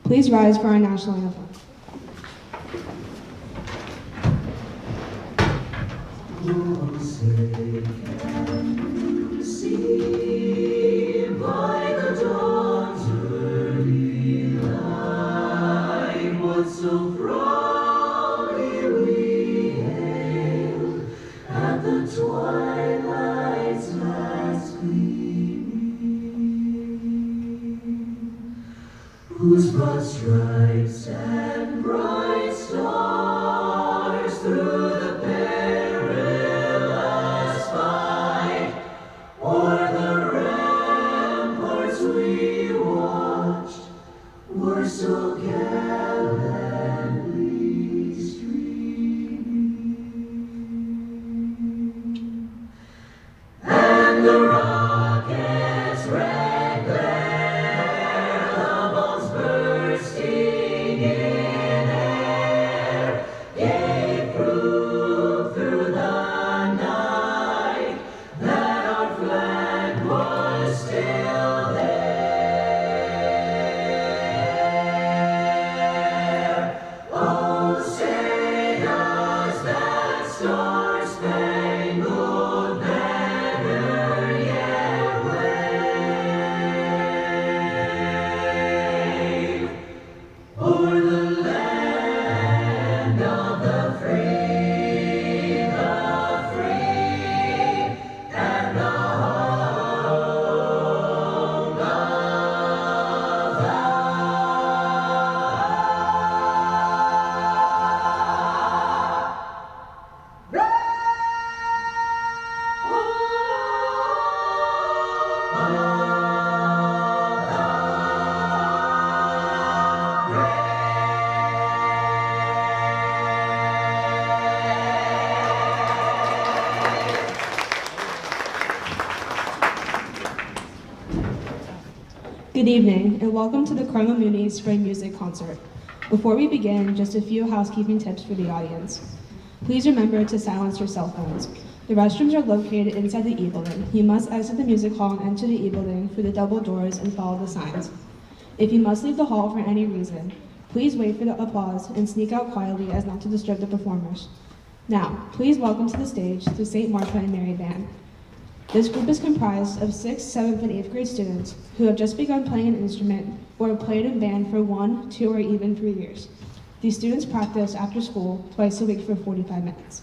Please rise for our national anthem. Oh, say, can you see by the dawn's early light what so proudly we hailed at the twilight's last gleaming, whose broad stripes and bright stars through the perilous fight o'er the ramparts we watched were so gallantly streaming, and the rocket's red glare, the balls bursting in air, gave proof through the night that our flag was still there. Oh, say does that star-spangled banner yet wave o'er the land of the free, and the home of Good evening, and welcome to the Carmel Mooney Spring Music Concert. Before we begin, just a few housekeeping tips for the audience. Please remember to silence your cell phones. The restrooms are located inside the E building. You must exit the music hall and enter the E building through the double doors and follow the signs. If you must leave the hall for any reason, please wait for the applause and sneak out quietly as not to disturb the performers. Now, please welcome to the stage the St. Martha and Mary Band. This group is comprised of 6th, 7th, and 8th grade students who have just begun playing an instrument or have played in band for 1, 2, or even 3 years. These students practice after school twice a week for 45 minutes.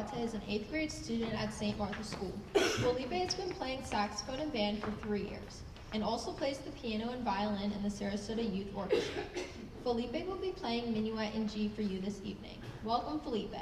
Zarate is an 8th grade student at St. Martha's School. Felipe has been playing saxophone and band for 3 years, and also plays the piano and violin in the Sarasota Youth Orchestra. Felipe will be playing Minuet in G for you this evening. Welcome, Felipe.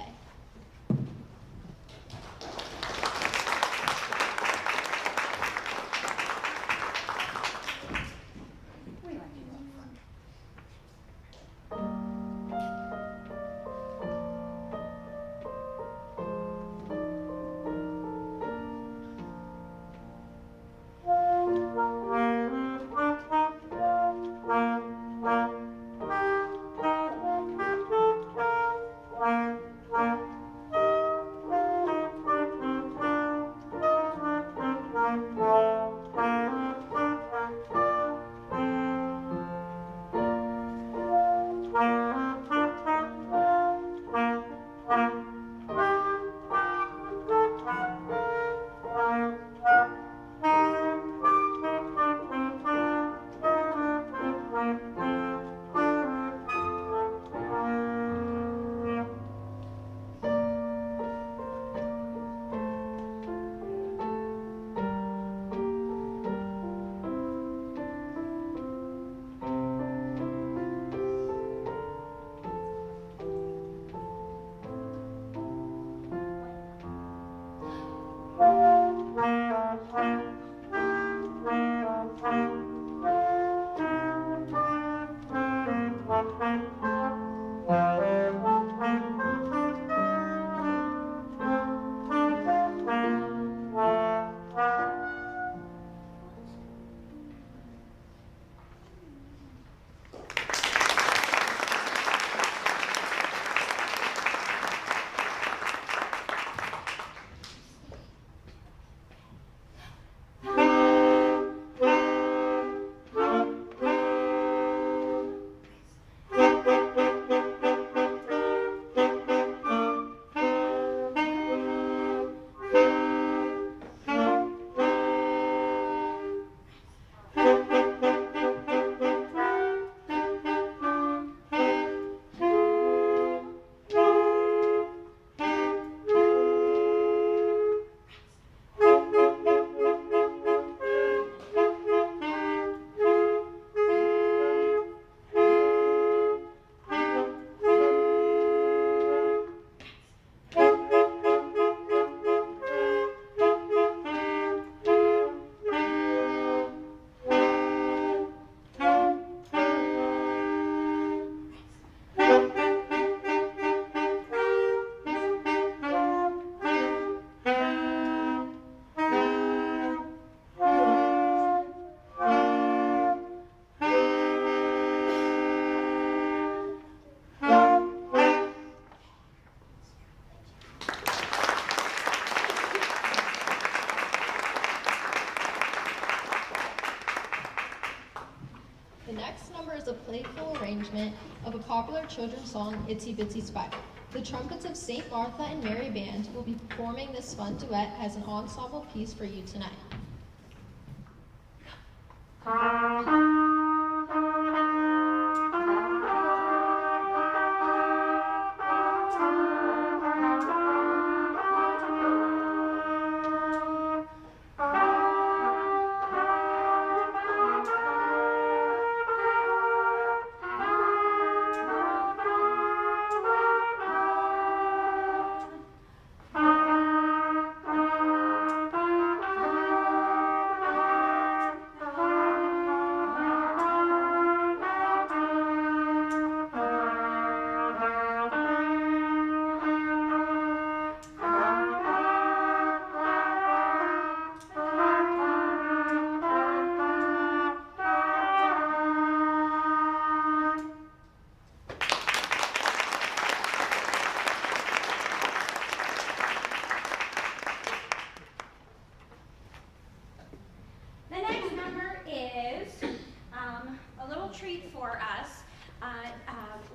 The next number is a playful arrangement of a popular children's song, Itsy Bitsy Spider. The trumpets of St. Martha and Mary Band will be performing this fun duet as an ensemble piece for you tonight.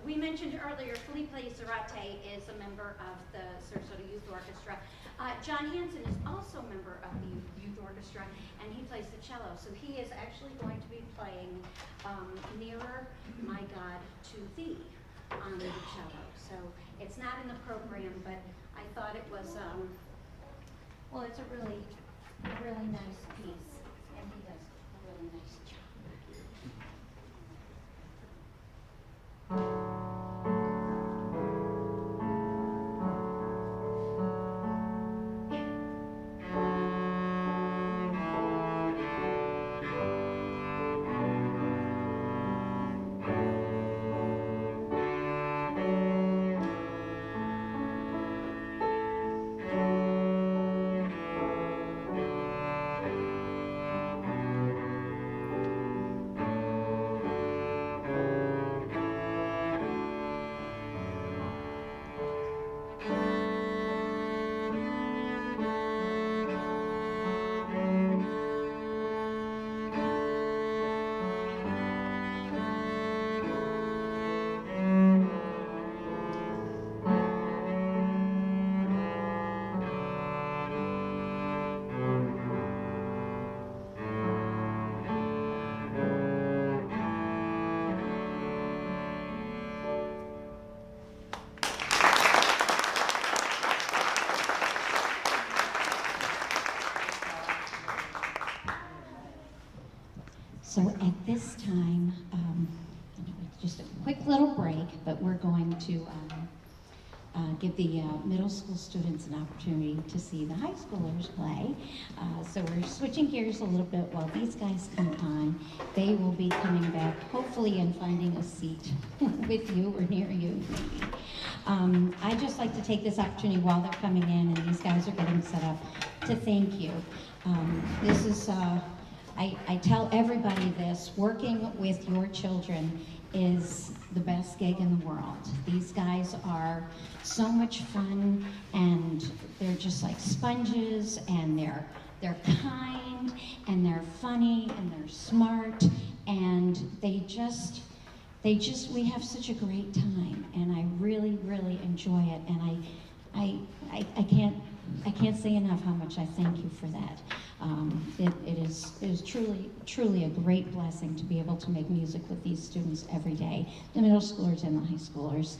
We mentioned earlier, Felipe Zarate is a member of the Sarasota Youth Orchestra. John Hansen is also a member of the Youth Orchestra, and he plays the cello. So he is actually going to be playing Nearer, My God, to Thee on the cello. So it's not in the program, but I thought it was, well, it's a really nice piece, and he does a really nice job. So at this time, just a quick little break, but we're going to give the middle school students an opportunity to see the high schoolers play. So we're switching gears a little bit while these guys come on. They will be coming back, hopefully, and finding a seat with you or near you, maybe. I'd just like to take this opportunity while they're coming in and these guys are getting set up to thank you. This is, I tell everybody this, working with your children is the best gig in the world. These guys are so much fun, and they're just like sponges, and they're kind, and they're funny, and they're smart, and we have such a great time, and I really, really enjoy it, and I can't say enough how much I thank you for that. It is truly a great blessing to be able to make music with these students every day, the middle schoolers and the high schoolers.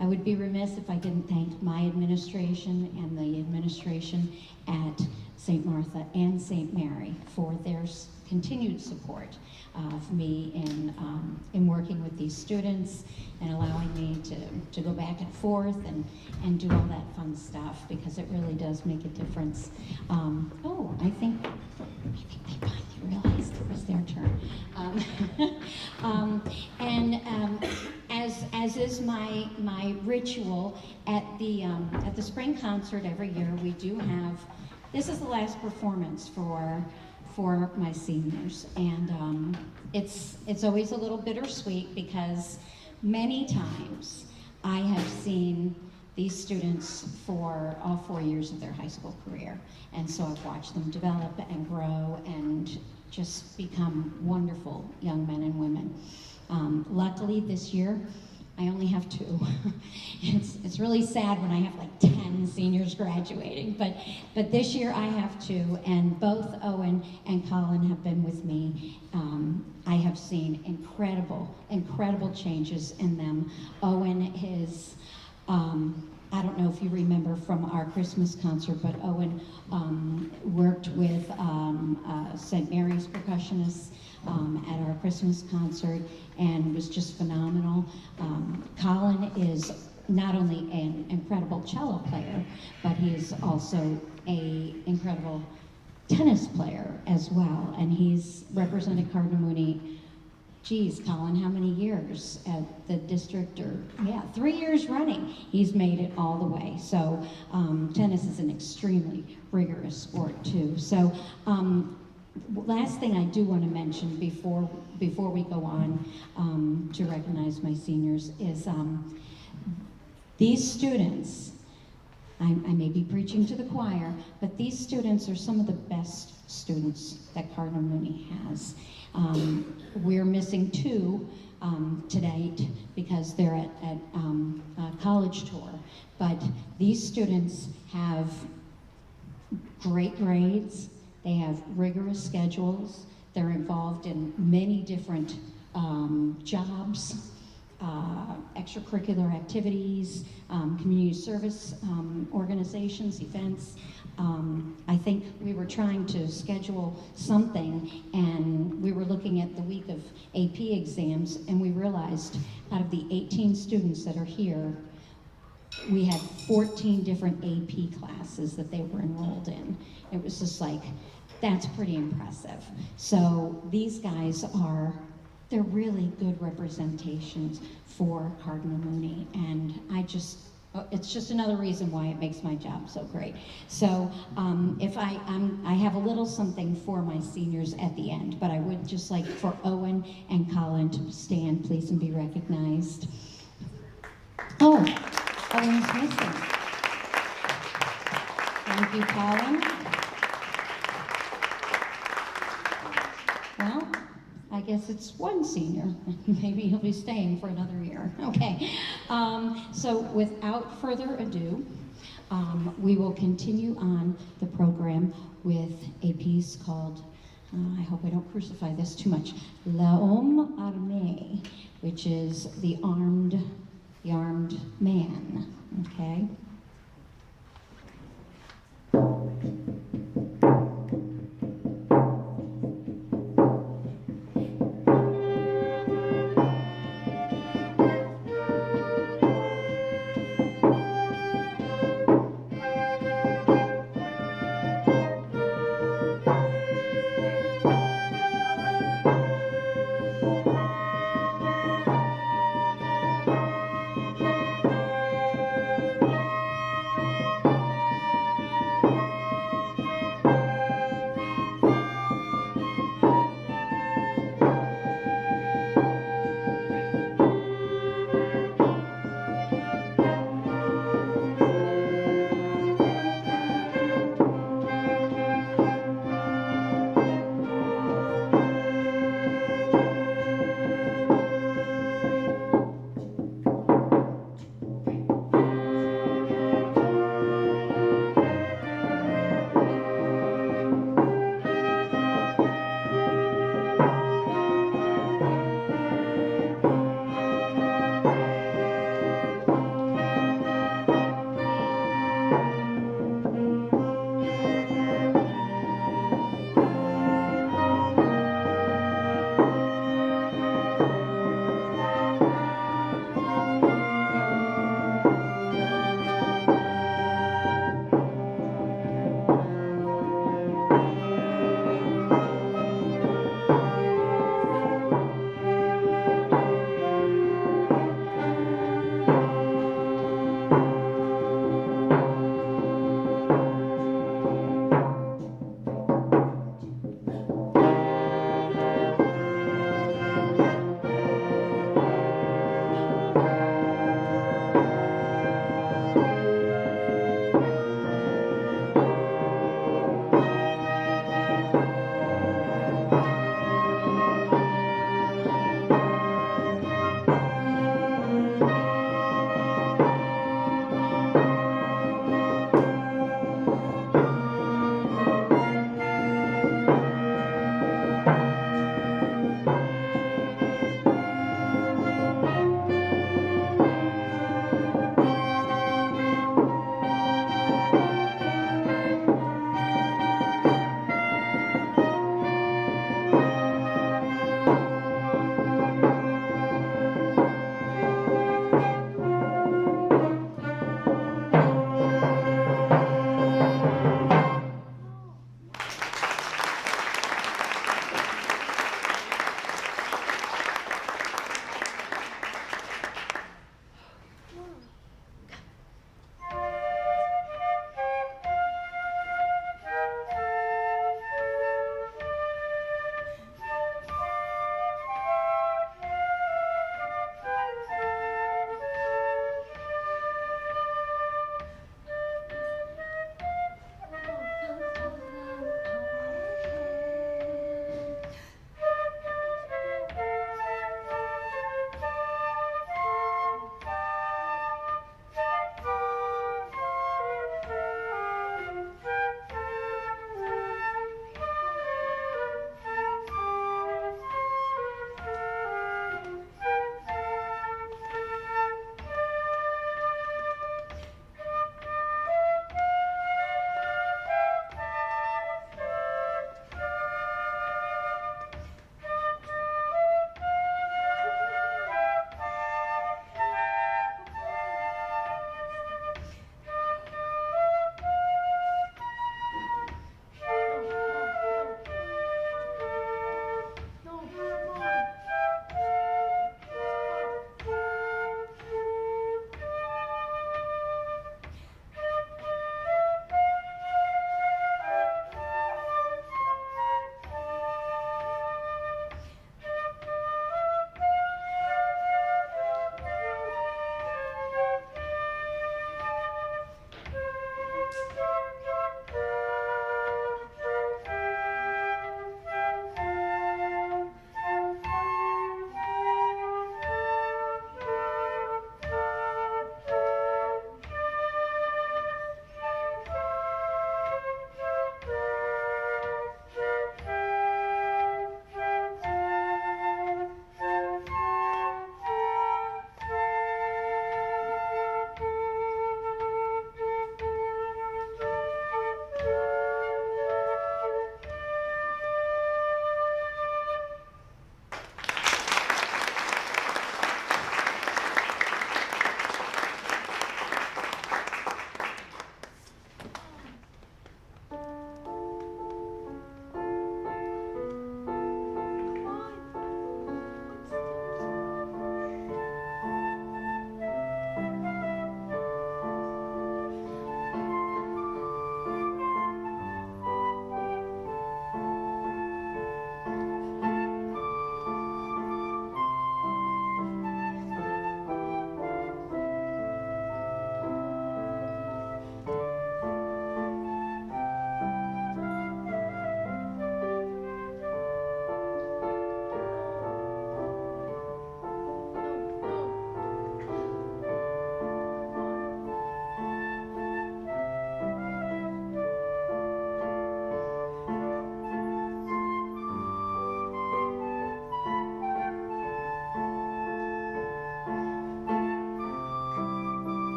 I would be remiss if I didn't thank my administration and the administration at St. Martha and St. Mary for their continued support of me in working with these students and allowing me to go back and forth and do all that fun stuff, because it really does make a difference. I think they finally realized it was their turn. As is my ritual at the spring concert every year, we do have, this is the last performance for my seniors, and it's always a little bittersweet because many times I have seen these students for all 4 years of their high school career, and so I've watched them develop and grow and just become wonderful young men and women. Luckily this year I only have 2. It's really sad when I have like 10 seniors graduating, but this year I have 2, and both Owen and Colin have been with me. I have seen incredible changes in them. Owen is, I don't know if you remember from our Christmas concert, but Owen worked with St. Mary's percussionists at our Christmas concert and was just phenomenal. Colin is not only an incredible cello player, but he is also an incredible tennis player as well. And he's represented Cardinal Mooney, geez, Colin, how many years at the district? Or yeah, 3 years running. He's made it all the way. So tennis is an extremely rigorous sport too. So last thing I do want to mention before we go on to recognize my seniors is these students, I may be preaching to the choir, but these students are some of the best students that Cardinal Mooney has. We're missing 2 to date because they're at a college tour, but these students have great grades, they have rigorous schedules, they're involved in many different jobs, extracurricular activities, community service organizations, events. I think we were trying to schedule something, and we were looking at the week of AP exams, and we realized out of the 18 students that are here, we had 14 different AP classes that they were enrolled in. It was just like, that's pretty impressive. So these guys they're really good representations for Cardinal Mooney, and it's just another reason why it makes my job so great. So if I have a little something for my seniors at the end, but I would just like for Owen and Colin to stand, please, and be recognized. Oh, Owen's missing. Thank you, Colin. Well, I guess it's one senior. Maybe he'll be staying for another year. Okay. So without further ado, we will continue on the program with a piece called, I hope I don't crucify this too much, L'Homme Armé, which is the armed man. Okay.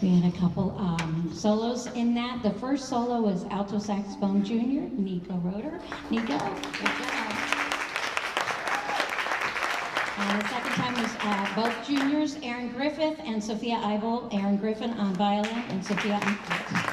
We had a couple solos in that. The first solo was alto saxophone junior, Nico Roeder. Nico, good job. The second time was both juniors, Aaron Griffith and Sophia Eibel. Aaron Griffin on violin and Sophia on flute.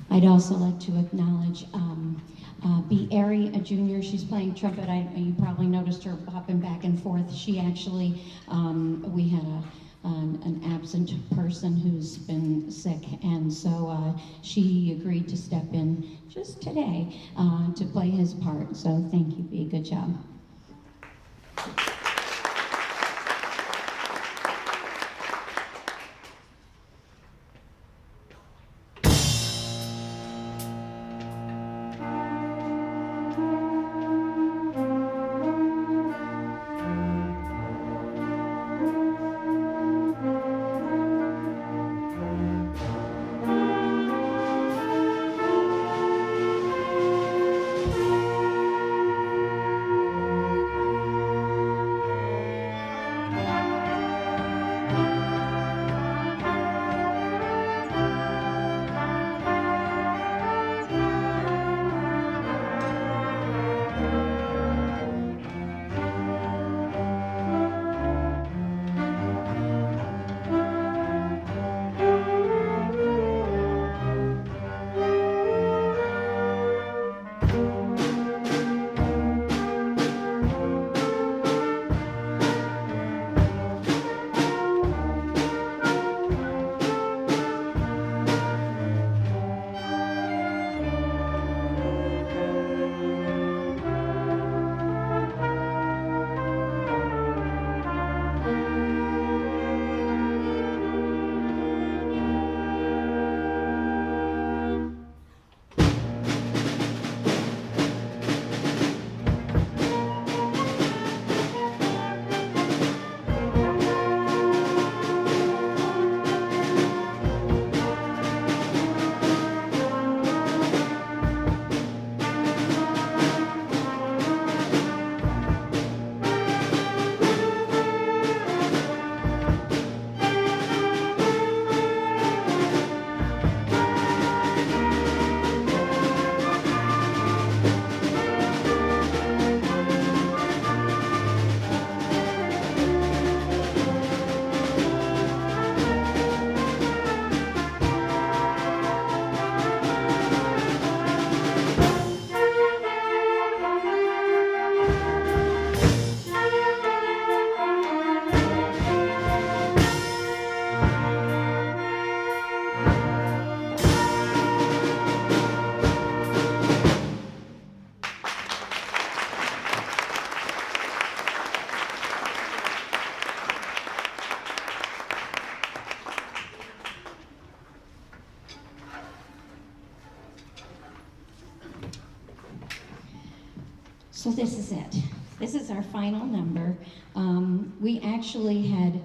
I'd also like to acknowledge B. Airy, a junior. She's playing trumpet. You probably noticed her hopping back and forth. She actually, we had an absent person who's been sick, and so she agreed to step in just today to play his part. So thank you, B. Good job. So this is it. This is our final number. We actually had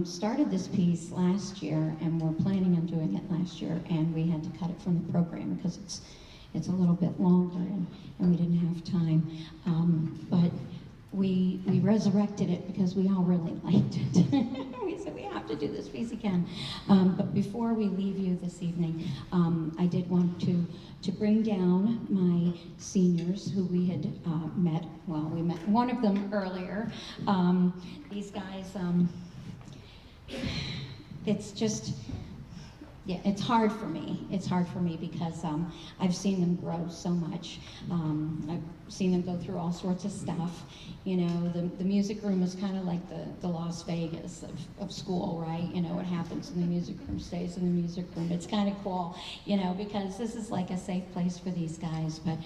started this piece last year and were planning on doing it last year, and we had to cut it from the program because it's a little bit longer and we didn't have time. But we resurrected it because we all really liked it. We said we have to do this piece again. But before we leave you this evening, I did want to bring down my seniors who we had met. Well, we met one of them earlier. These guys, it's just, yeah, it's hard for me. It's hard for me because I've seen them grow so much. I've seen them go through all sorts of stuff. You know, the music room is kind of like the Las Vegas of school, right? You know, what happens in the music room stays in the music room. It's kind of cool, you know, because this is like a safe place for these guys. But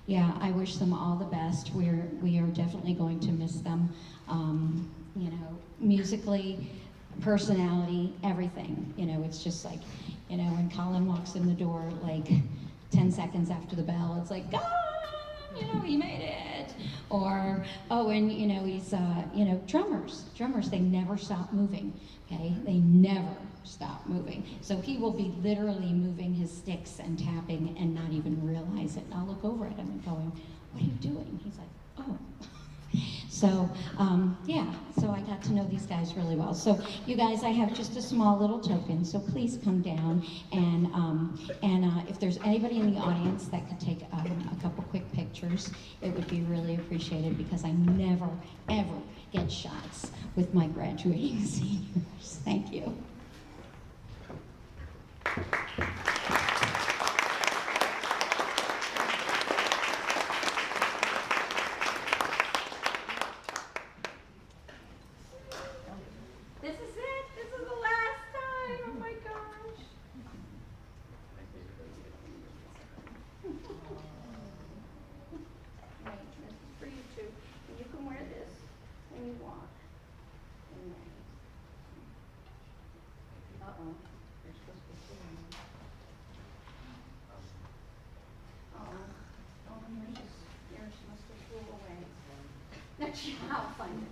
yeah, I wish them all the best. We are definitely going to miss them. You know, musically, personality, everything. You know, it's just like, you know, when Colin walks in the door, like 10 seconds after the bell, it's like, ah, you know, he made it. Or, oh, and you know, he's, you know, drummers, they never stop moving, okay? They never stop moving. So he will be literally moving his sticks and tapping and not even realize it. And I'll look over at him and going, what are you doing? He's like, oh. So, yeah, so I got to know these guys really well. So, you guys, I have just a small little token, so please come down, and if there's anybody in the audience that could take a couple quick pictures, it would be really appreciated, because I never, ever get shots with my graduating seniors. Thank you. I'll find it.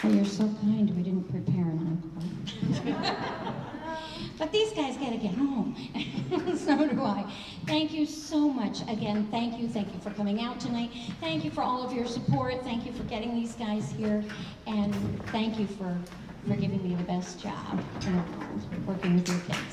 Oh, you're so kind. We didn't prepare an encore. But these guys got to get home. So do I. Thank you so much. Again, thank you for coming out tonight. Thank you for all of your support. Thank you for getting these guys here. And thank you for giving me the best job in the world, working with your kids.